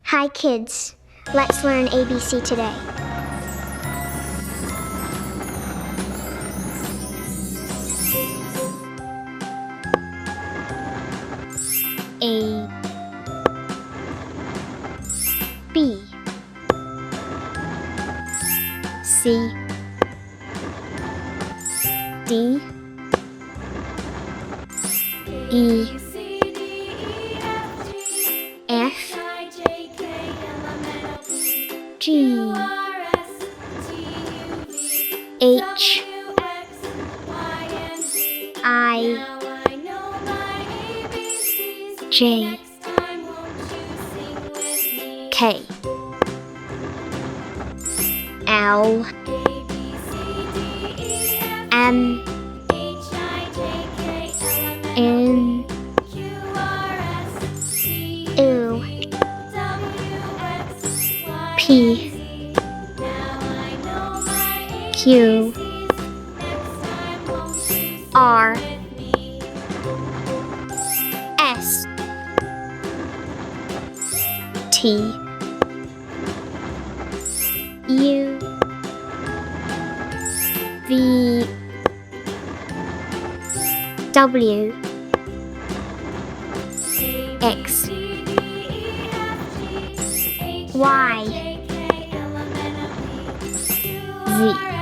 Hi kids, let's learn ABC today. A B C D E F G H I J K L M N O P Q R S T U V W X Y Z